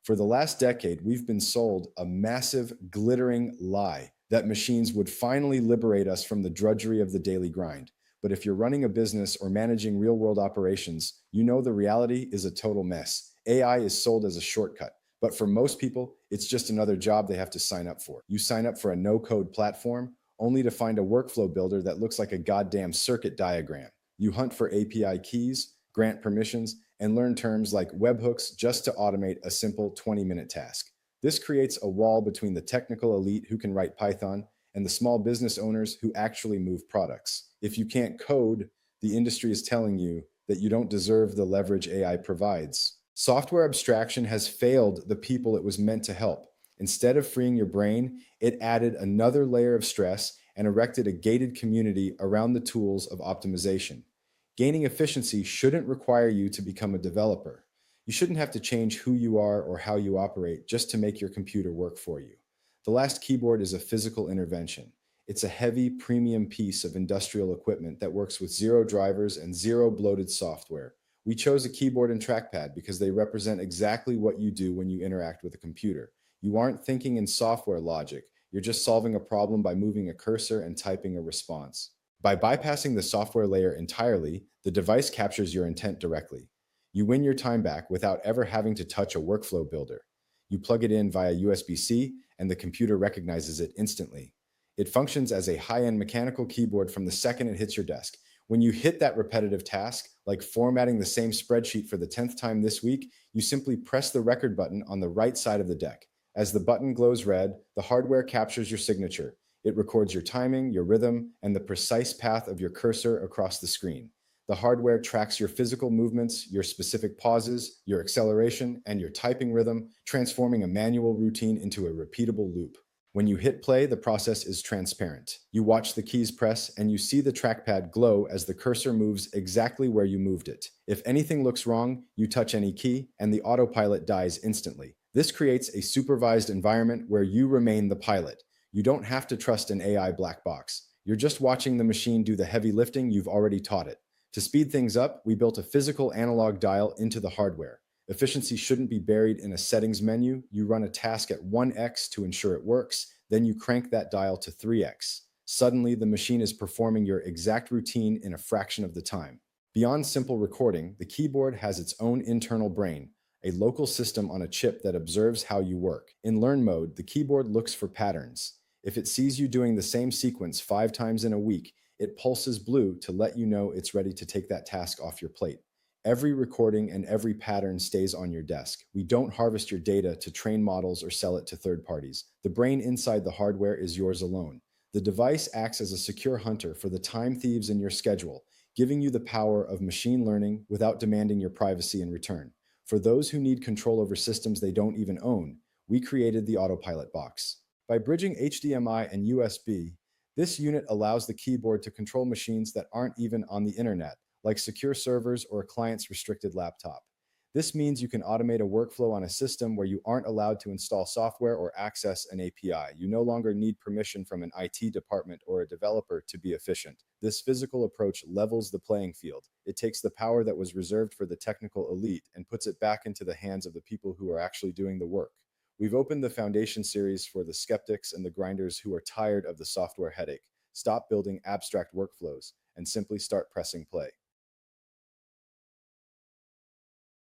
For the last decade, we've been sold a massive, glittering lie that machines would finally liberate us from the drudgery of the daily grind. But if you're running a business or managing real world operations, you know the reality is a total mess. AI is sold as a shortcut. But for most people, it's just another job they have to sign up for. You sign up for a no code platform only to find a workflow builder that looks like a goddamn circuit diagram. You hunt for API keys, grant permissions, and learn terms like webhooks just to automate a simple 20-minute task. This creates a wall between the technical elite who can write Python and the small business owners who actually move products. If you can't code, the industry is telling you that you don't deserve the leverage AI provides. Software abstraction has failed the people it was meant to help. Instead of freeing your brain, it added another layer of stress and erected a gated community around the tools of optimization. Gaining efficiency shouldn't require you to become a developer. You shouldn't have to change who you are or how you operate just to make your computer work for you. The last keyboard is a physical intervention. It's a heavy, premium piece of industrial equipment that works with zero drivers and zero bloated software. We chose a keyboard and trackpad because they represent exactly what you do when you interact with a computer. You aren't thinking in software logic. You're just solving a problem by moving a cursor and typing a response. By bypassing the software layer entirely, the device captures your intent directly. You win your time back without ever having to touch a workflow builder. You plug it in via USB-C, and the computer recognizes it instantly. It functions as a high-end mechanical keyboard from the second it hits your desk. When you hit that repetitive task, like formatting the same spreadsheet for the 10th time this week, you simply press the record button on the right side of the deck. As the button glows red, the hardware captures your signature. It records your timing, your rhythm, and the precise path of your cursor across the screen. The hardware tracks your physical movements, your specific pauses, your acceleration, and your typing rhythm, transforming a manual routine into a repeatable loop. When you hit play, the process is transparent. You watch the keys press, and you see the trackpad glow as the cursor moves exactly where you moved it. If anything looks wrong, you touch any key, and the autopilot dies instantly. This creates a supervised environment where you remain the pilot. You don't have to trust an AI black box. You're just watching the machine do the heavy lifting you've already taught it. To speed things up, we built a physical analog dial into the hardware. Efficiency shouldn't be buried in a settings menu. You run a task at 1x to ensure it works, then you crank that dial to 3x. Suddenly, the machine is performing your exact routine in a fraction of the time. Beyond simple recording, the keyboard has its own internal brain, a local system on a chip that observes how you work. In learn mode, the keyboard looks for patterns. If it sees you doing the same sequence 5 times in a week, it pulses blue to let you know it's ready to take that task off your plate. Every recording and every pattern stays on your desk. We don't harvest your data to train models or sell it to third parties. The brain inside the hardware is yours alone. The device acts as a secure hunter for the time thieves in your schedule, giving you the power of machine learning without demanding your privacy in return. For those who need control over systems they don't even own, we created the Autopilot box. By bridging HDMI and USB, this unit allows the keyboard to control machines that aren't even on the internet, like secure servers or a client's restricted laptop. This means you can automate a workflow on a system where you aren't allowed to install software or access an API. You no longer need permission from an IT department or a developer to be efficient. This physical approach levels the playing field. It takes the power that was reserved for the technical elite and puts it back into the hands of the people who are actually doing the work. We've opened the Foundation series for the skeptics and the grinders who are tired of the software headache. Stop building abstract workflows and simply start pressing play.